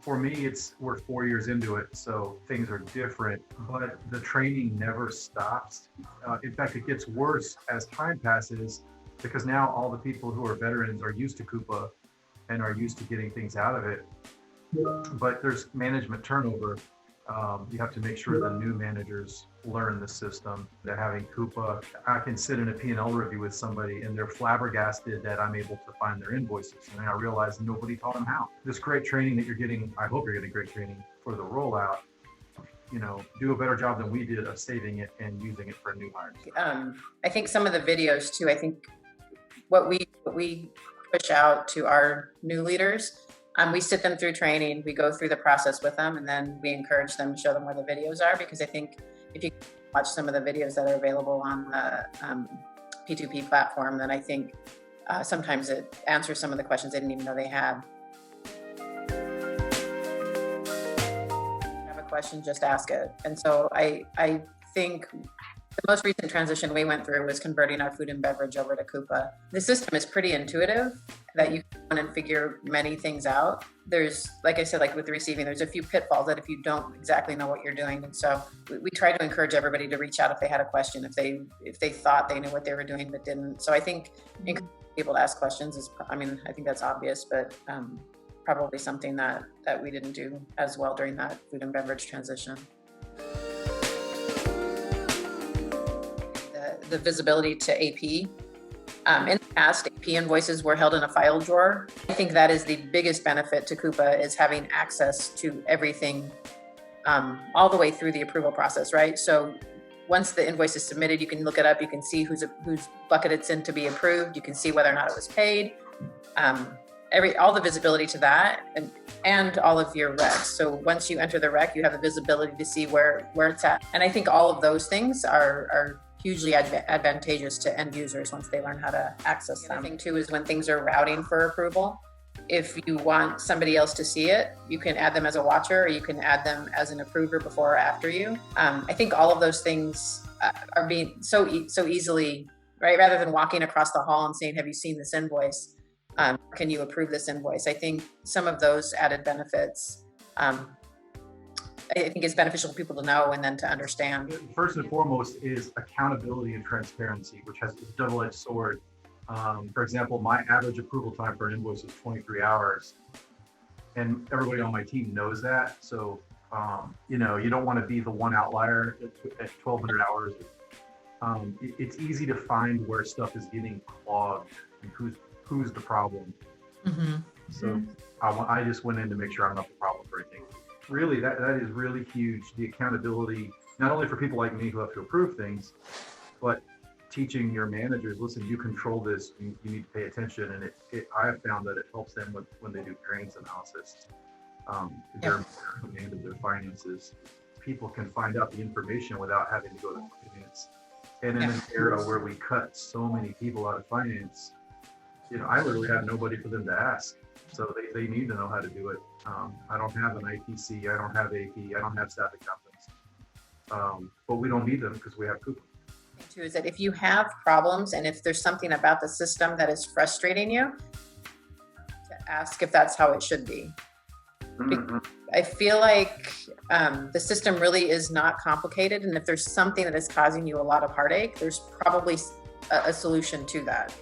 For me, we're 4 years into it, so things are different, but the training never stops. In fact, it gets worse as time passes because now all the people who are veterans are used to Coupa and are used to getting things out of it. But there's management turnover. You have to make sure the new managers learn the system. They're having Coupa. I can sit in a P&L review with somebody and they're flabbergasted that I'm able to find their invoices. And then I realize nobody taught them how. This great training that you're getting, I hope you're getting great training for the rollout, do a better job than we did of saving it and using it for new hires. I think some of the videos too, I think what we push out to our new leaders, we sit them through training, we go through the process with them, and then we encourage them to show them where the videos are, because I think if you watch some of the videos that are available on the P2P platform, then I think sometimes it answers some of the questions they didn't even know they had. If you have a question, just ask it. And so I think the most recent transition we went through was converting our food and beverage over to Coupa. The system is pretty intuitive, that you can go in and figure many things out. There's, like I said, like with the receiving, there's a few pitfalls that if you don't exactly know what you're doing. And so we try to encourage everybody to reach out if they had a question, if they thought they knew what they were doing but didn't. So I think encouraging people to ask questions is, I think that's obvious, but probably something that we didn't do as well during that food and beverage transition. The visibility to AP. In the past, AP invoices were held in a file drawer. I think that is the biggest benefit to Coupa, is having access to everything all the way through the approval process, right? So once the invoice is submitted, you can look it up, you can see whose bucket it's in to be approved, you can see whether or not it was paid, all the visibility to that, and all of your recs. So once you enter the rec, you have the visibility to see where it's at. And I think all of those things are hugely advantageous to end users once they learn how to access them. The thing too is when things are routing for approval, if you want somebody else to see it, you can add them as a watcher, or you can add them as an approver before or after you. I think all of those things are being so easily, right? Rather than walking across the hall and saying, have you seen this invoice? Can you approve this invoice? I think some of those added benefits, I think it's beneficial for people to know and then to understand. First and foremost is accountability and transparency, which has a double-edged sword. For example, my average approval time for an invoice is 23 hours. And everybody on my team knows that. So, you don't want to be the one outlier at 1,200 hours. It's easy to find where stuff is getting clogged and who's the problem. Mm-hmm. So I just went in to make sure I'm not the problem for anything. Really, that is really huge. The accountability, not only for people like me who have to approve things, but teaching your managers, listen, you control this, you need to pay attention. And I have found that it helps them when they do variance analysis. They're command of their finances. People can find out the information without having to go to finance. And in an era where we cut so many people out of finance, I literally have nobody for them to ask. So they need to know how to do it. I don't have an IPC, I don't have AP, I don't have staff accountants. But we don't need them because we have Coupa. Too, is that if you have problems and if there's something about the system that is frustrating you, to ask if that's how it should be. Mm-hmm. I feel like the system really is not complicated, and if there's something that is causing you a lot of heartache, there's probably a solution to that.